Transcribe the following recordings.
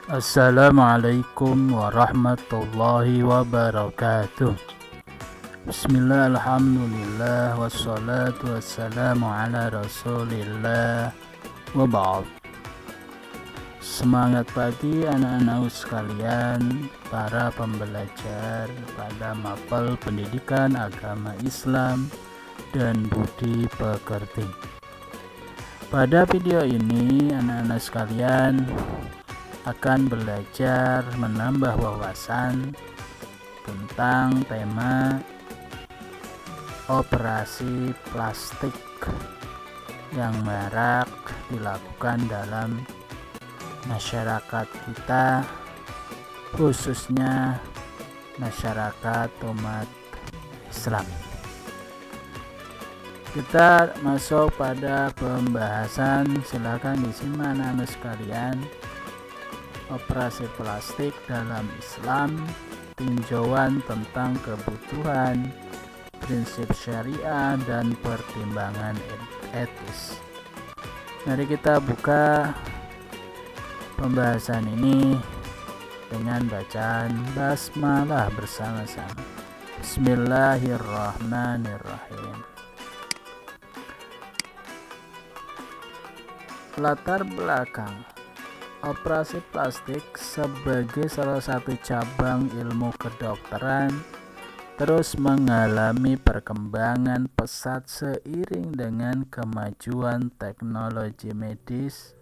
Assalamualaikum warahmatullahi wabarakatuh. Bismillah, alhamdulillah, wassalatu wassalamu ala rasulillah, wa ba'd. Semangat pagi anak-anakku sekalian, para pembelajar pada mapel pendidikan agama Islam dan budi pekerti. Pada video ini anak-anak sekalian akan belajar menambah wawasan tentang tema operasi plastik yang marak dilakukan dalam masyarakat kita, khususnya masyarakat umat Islam. Kita masuk pada pembahasan, silakan disimak anak-anak sekalian. Operasi plastik dalam Islam, tinjauan tentang kebutuhan, prinsip syariah, dan pertimbangan etis. Mari kita buka pembahasan ini dengan bacaan basmalah bersama-sama. Bismillahirrahmanirrahim. Latar belakang operasi plastik sebagai salah satu cabang ilmu kedokteran terus mengalami perkembangan pesat seiring dengan kemajuan teknologi medis.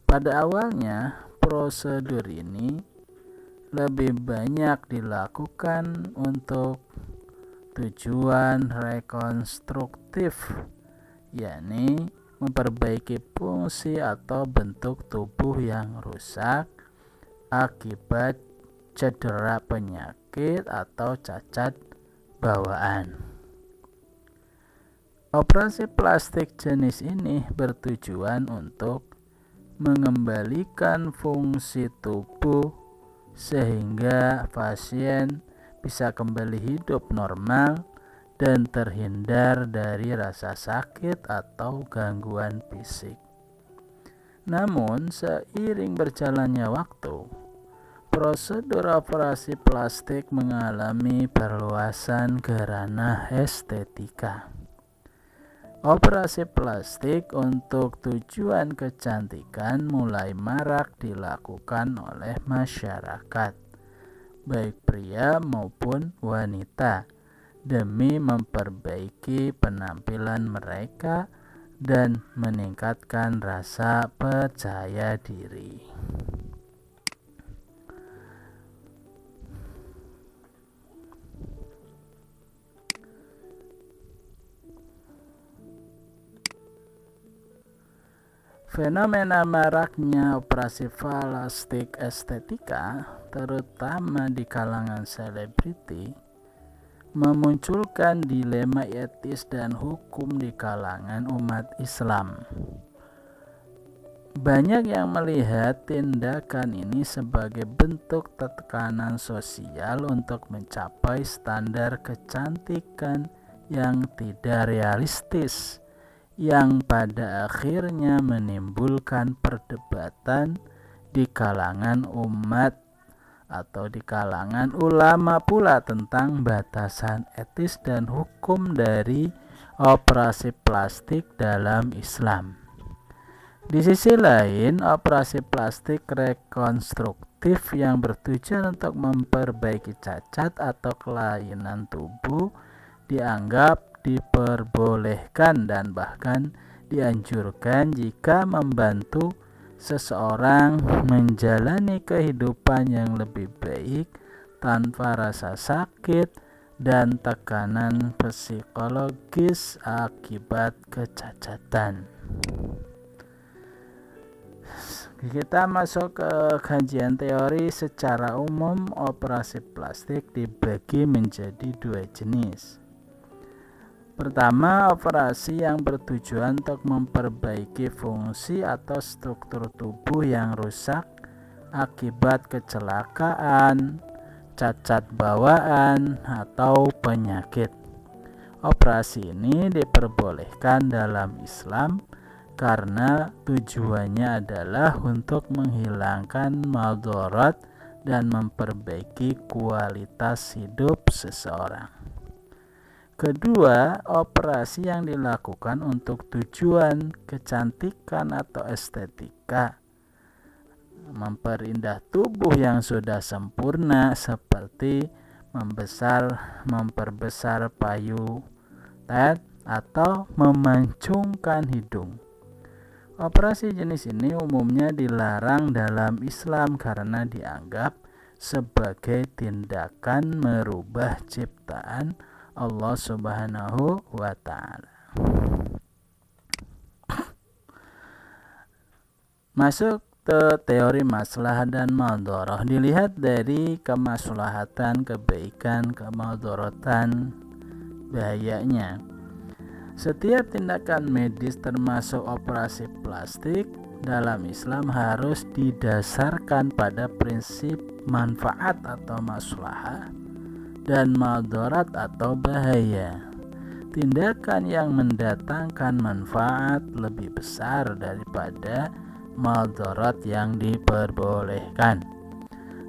Pada awalnya, prosedur ini lebih banyak dilakukan untuk tujuan rekonstruktif, yakni memperbaiki fungsi atau bentuk tubuh yang rusak akibat cedera penyakit atau cacat bawaan. Operasi plastik jenis ini bertujuan untuk mengembalikan fungsi tubuh sehingga pasien bisa kembali hidup normal dan terhindar dari rasa sakit atau gangguan fisik. Namun, seiring berjalannya waktu, prosedur operasi plastik mengalami perluasan ke ranah estetika. Operasi plastik untuk tujuan kecantikan mulai marak dilakukan oleh masyarakat, baik pria maupun wanita, demi memperbaiki penampilan mereka dan meningkatkan rasa percaya diri. Fenomena maraknya operasi plastik estetika, terutama di kalangan selebriti, memunculkan dilema etis dan hukum di kalangan umat Islam. Banyak yang melihat tindakan ini sebagai bentuk tekanan sosial untuk mencapai standar kecantikan yang tidak realistis, yang pada akhirnya menimbulkan perdebatan di kalangan umat atau di kalangan ulama pula tentang batasan etis dan hukum dari operasi plastik dalam Islam. Di sisi lain, operasi plastik rekonstruktif yang bertujuan untuk memperbaiki cacat atau kelainan tubuh dianggap diperbolehkan dan bahkan dianjurkan jika membantu seseorang menjalani kehidupan yang lebih baik tanpa rasa sakit dan tekanan psikologis akibat kecacatan. Kita masuk ke kajian teori. Secara umum, operasi plastik dibagi menjadi dua jenis. Pertama, operasi yang bertujuan untuk memperbaiki fungsi atau struktur tubuh yang rusak akibat kecelakaan, cacat bawaan, atau penyakit. Operasi ini diperbolehkan dalam Islam karena tujuannya adalah untuk menghilangkan madarat dan memperbaiki kualitas hidup seseorang. Kedua, operasi yang dilakukan untuk tujuan kecantikan atau estetika, memperindah tubuh yang sudah sempurna seperti memperbesar payu tet atau memancungkan hidung. Operasi jenis ini umumnya dilarang dalam Islam karena dianggap sebagai tindakan merubah ciptaan Allah Subhanahu wa Ta'ala. Masuk ke teori maslahat dan madharah, dilihat dari kemaslahatan, kebaikan, kemadharatan, bahayanya. Setiap tindakan medis termasuk operasi plastik dalam Islam harus didasarkan pada prinsip manfaat atau maslahah dan madarat atau bahaya. Tindakan yang mendatangkan manfaat lebih besar daripada madarat yang diperbolehkan.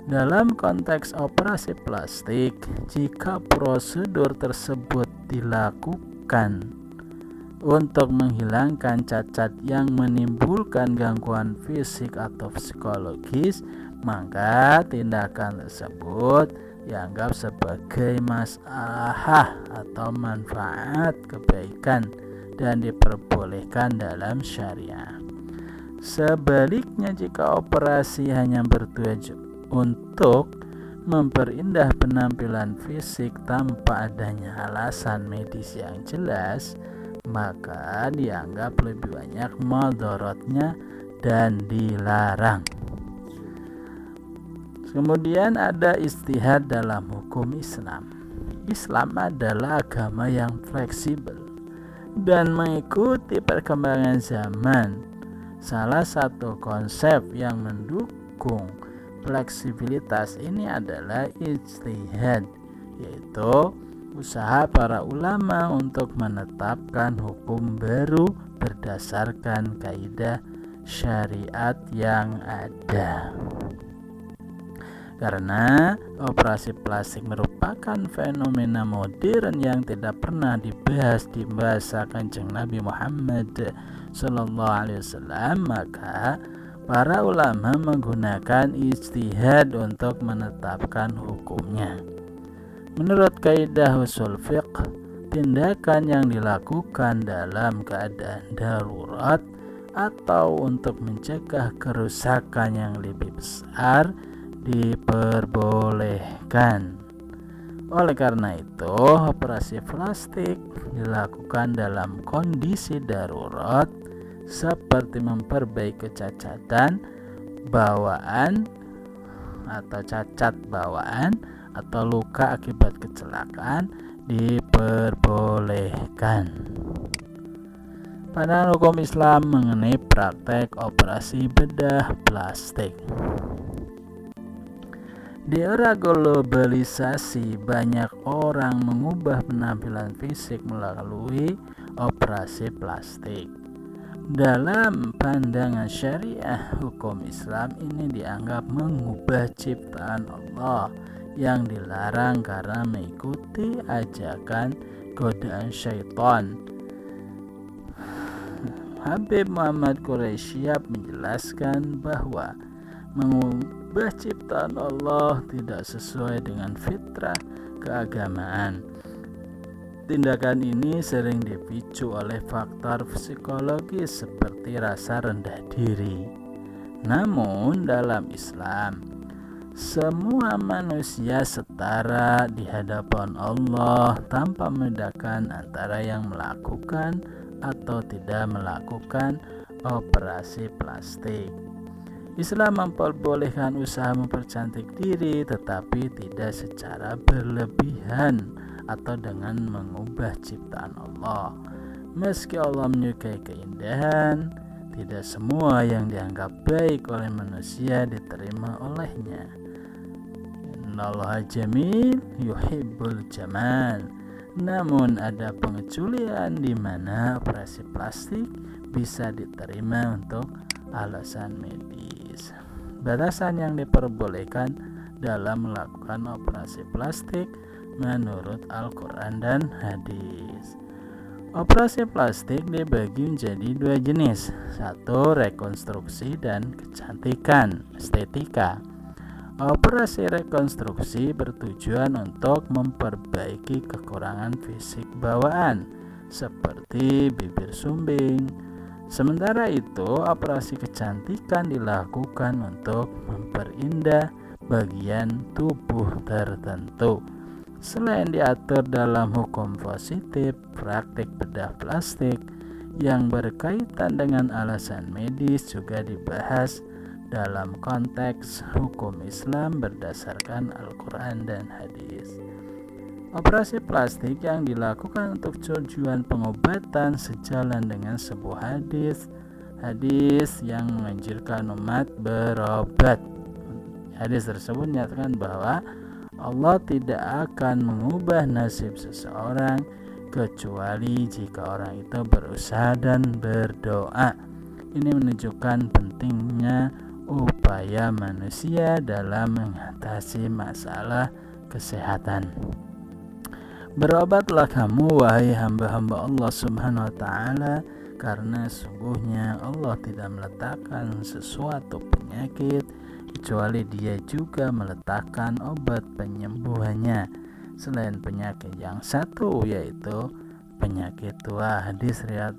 Dalam konteks operasi plastik, jika prosedur tersebut dilakukan untuk menghilangkan cacat yang menimbulkan gangguan fisik atau psikologis, maka tindakan tersebut dianggap sebagai maslahah atau manfaat kebaikan dan diperbolehkan dalam syariah. Sebaliknya, jika operasi hanya bertujuan untuk memperindah penampilan fisik tanpa adanya alasan medis yang jelas, maka dianggap lebih banyak madaratnya dan dilarang. Kemudian ada ijtihad dalam hukum Islam. Islam adalah agama yang fleksibel dan mengikuti perkembangan zaman. Salah satu konsep yang mendukung fleksibilitas ini adalah ijtihad, yaitu usaha para ulama untuk menetapkan hukum baru berdasarkan kaidah syariat yang ada. Karena operasi plastik merupakan fenomena modern yang tidak pernah dibahas di bahasa Kanjeng Nabi Muhammad Sallallahu Alaihi Wasallam, maka para ulama menggunakan ijtihad untuk menetapkan hukumnya. Menurut kaidah usul fiqh, tindakan yang dilakukan dalam keadaan darurat atau untuk mencegah kerusakan yang lebih besar diperbolehkan. Oleh karena itu, operasi plastik dilakukan dalam kondisi darurat seperti memperbaiki kecacatan bawaan atau cacat bawaan atau luka akibat kecelakaan diperbolehkan. Pandangan hukum Islam mengenai praktek operasi bedah plastik. Di era globalisasi, banyak orang mengubah penampilan fisik melalui operasi plastik. Dalam pandangan syariah, hukum Islam ini dianggap mengubah ciptaan Allah yang dilarang karena mengikuti ajakan godaan syaitan. Habib Muhammad Quraisyab menjelaskan bahwa mengubah ciptaan Allah tidak sesuai dengan fitrah keagamaan. Tindakan ini sering dipicu oleh faktor psikologis seperti rasa rendah diri. Namun dalam Islam, semua manusia setara di hadapan Allah tanpa membedakan antara yang melakukan atau tidak melakukan operasi plastik. Islam memperbolehkan usaha mempercantik diri, tetapi tidak secara berlebihan atau dengan mengubah ciptaan Allah. Meski Allah menyukai keindahan, tidak semua yang dianggap baik oleh manusia diterima olehnya. Innallaha jamil yuhibbul jamal. Namun ada pengecualian di mana operasi plastik bisa diterima untuk alasan medis. Batasan yang diperbolehkan dalam melakukan operasi plastik menurut Al-Quran dan hadis. Operasi plastik dibagi menjadi dua jenis. Satu, rekonstruksi dan kecantikan estetika. Operasi rekonstruksi bertujuan untuk memperbaiki kekurangan fisik bawaan seperti bibir sumbing. Sementara itu, operasi kecantikan dilakukan untuk memperindah bagian tubuh tertentu. Selain diatur dalam hukum positif, praktik bedah plastik yang berkaitan dengan alasan medis juga dibahas dalam konteks hukum Islam berdasarkan Al-Quran dan hadis. Operasi plastik yang dilakukan untuk tujuan pengobatan sejalan dengan sebuah hadis yang menganjurkan umat berobat. Hadis tersebut menyatakan bahwa Allah tidak akan mengubah nasib seseorang kecuali jika orang itu berusaha dan berdoa. Ini menunjukkan pentingnya upaya manusia dalam mengatasi masalah kesehatan. Berobatlah kamu wahai hamba-hamba Allah Subhanahu wa ta'ala, karena sungguhnya Allah tidak meletakkan sesuatu penyakit kecuali Dia juga meletakkan obat penyembuhannya selain penyakit yang satu, yaitu penyakit tua. Hadis riwayat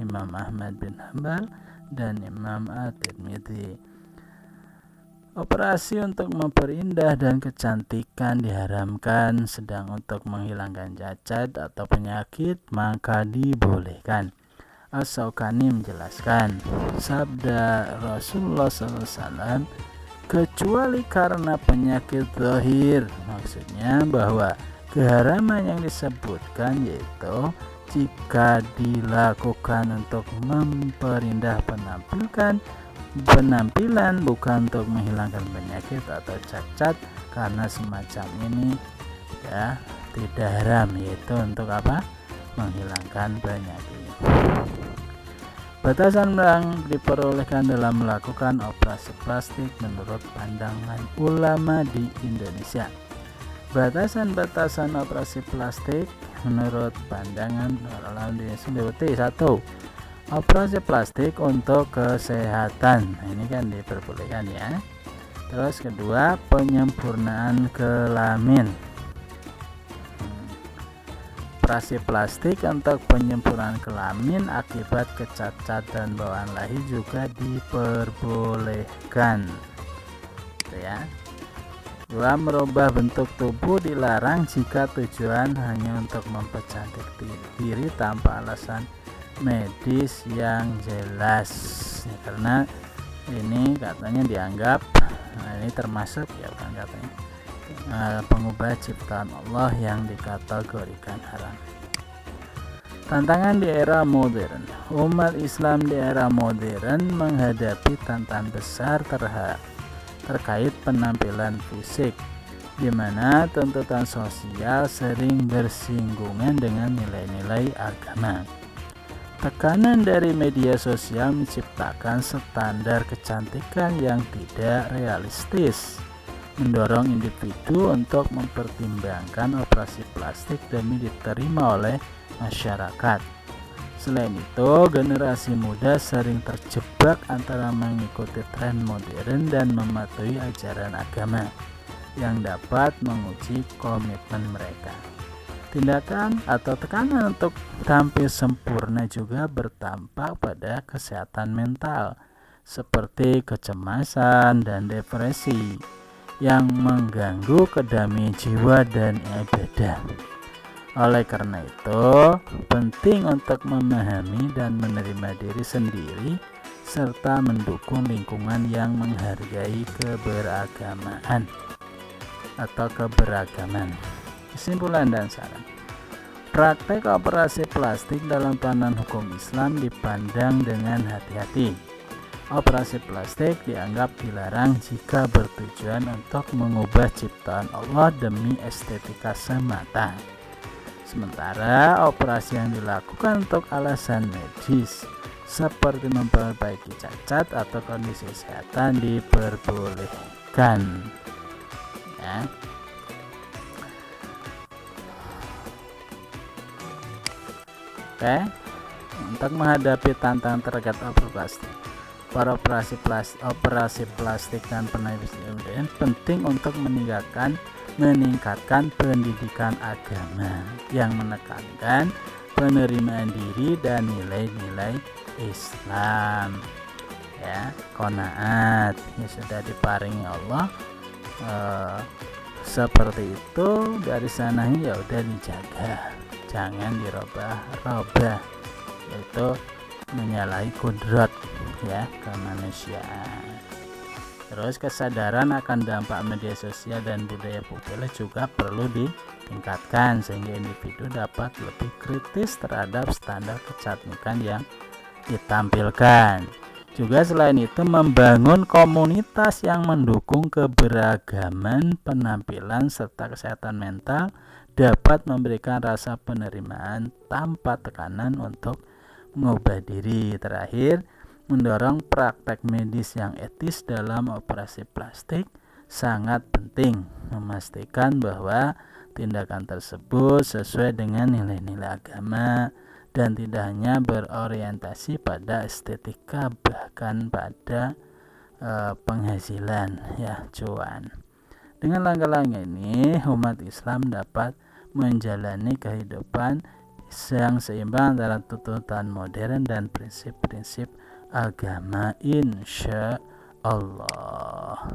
Imam Ahmad bin Hanbal dan Imam At-Tirmidzi. Operasi untuk memperindah dan kecantikan diharamkan, sedang untuk menghilangkan cacat atau penyakit maka dibolehkan. As-Syaukani menjelaskan, sabda Rasulullah SAW, kecuali karena penyakit zahir, maksudnya bahwa keharaman yang disebutkan yaitu jika dilakukan untuk memperindah penampilan bukan untuk menghilangkan penyakit atau cacat, karena semacam ini ya tidak haram, yaitu untuk apa? Menghilangkan penyakit. Batasan yang diperolehkan dalam melakukan operasi plastik menurut pandangan ulama di Indonesia. Batasan-batasan operasi plastik menurut pandangan ulama di Indonesia. 1. Operasi plastik untuk kesehatan. Nah, ini kan diperbolehkan ya. Terus kedua, penyempurnaan kelamin. Operasi plastik untuk penyempurnaan kelamin akibat kecacatan bawaan lahir juga diperbolehkan. Ya. 2. Merubah bentuk tubuh dilarang jika tujuan hanya untuk mempercantik diri tanpa alasan medis yang jelas. Ya, karena ini katanya dianggap, ini termasuk ya bukan katanya, pengubah ciptaan Allah yang dikategorikan haram. Tantangan di era modern. Umat Islam di era modern menghadapi tantangan besar terkait penampilan fisik, di mana tuntutan sosial sering bersinggungan dengan nilai-nilai agama. Tekanan dari media sosial menciptakan standar kecantikan yang tidak realistis, mendorong individu untuk mempertimbangkan operasi plastik demi diterima oleh masyarakat. Selain itu, generasi muda sering terjebak antara mengikuti tren modern dan mematuhi ajaran agama yang dapat menguji komitmen mereka. Tindakan atau tekanan untuk tampil sempurna juga berdampak pada kesehatan mental, seperti kecemasan dan depresi yang mengganggu kedamaian jiwa dan ibadah. Oleh karena itu, penting untuk memahami dan menerima diri sendiri serta mendukung lingkungan yang menghargai keberagaman atau keberagaman. Kesimpulan dan saran. Praktek operasi plastik dalam pandangan hukum Islam dipandang dengan hati-hati. Operasi plastik dianggap dilarang jika bertujuan untuk mengubah ciptaan Allah demi estetika semata. Sementara operasi yang dilakukan untuk alasan medis seperti memperbaiki cacat atau kondisi kesehatan diperbolehkan, ya. Oke, untuk menghadapi tantangan terkait operasi plastik dan penanganan kemudian penting untuk meningkatkan pendidikan agama yang menekankan penerimaan diri dan nilai-nilai Islam, ya. Qanaat yang sudah diparingi Allah seperti itu, dari sananya ya udah dijaga, jangan dirubah-rubah, yaitu menyalahi kodrat, ya, kemanusiaan. Terus kesadaran akan dampak media sosial dan budaya populer juga perlu ditingkatkan sehingga individu dapat lebih kritis terhadap standar kecantikan yang ditampilkan. Juga selain itu membangun komunitas yang mendukung keberagaman penampilan serta kesehatan mental dapat memberikan rasa penerimaan tanpa tekanan untuk mengubah diri. Terakhir, mendorong praktek medis yang etis dalam operasi plastik sangat penting, memastikan bahwa tindakan tersebut sesuai dengan nilai-nilai agama dan tidak hanya berorientasi pada estetika, bahkan pada penghasilan, ya, cuan. Dengan langkah-langkah ini, umat Islam dapat menjalani kehidupan yang seimbang antara tuntutan modern dan prinsip-prinsip agama, insya Allah.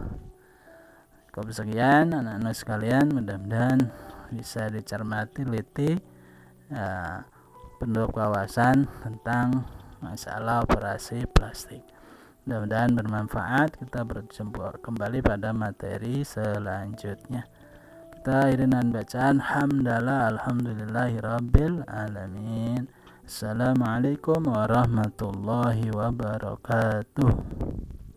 Cukup sekian anak-anak sekalian, mudah-mudahan bisa dicermati teliti penduduk kawasan tentang masalah operasi plastik. Mudah-mudahan bermanfaat. Kita berjumpa kembali pada materi selanjutnya. Kita akhiri dengan bacaan hamdalah alhamdulillahirabbil alamin. Assalamualaikum warahmatullahi wabarakatuh.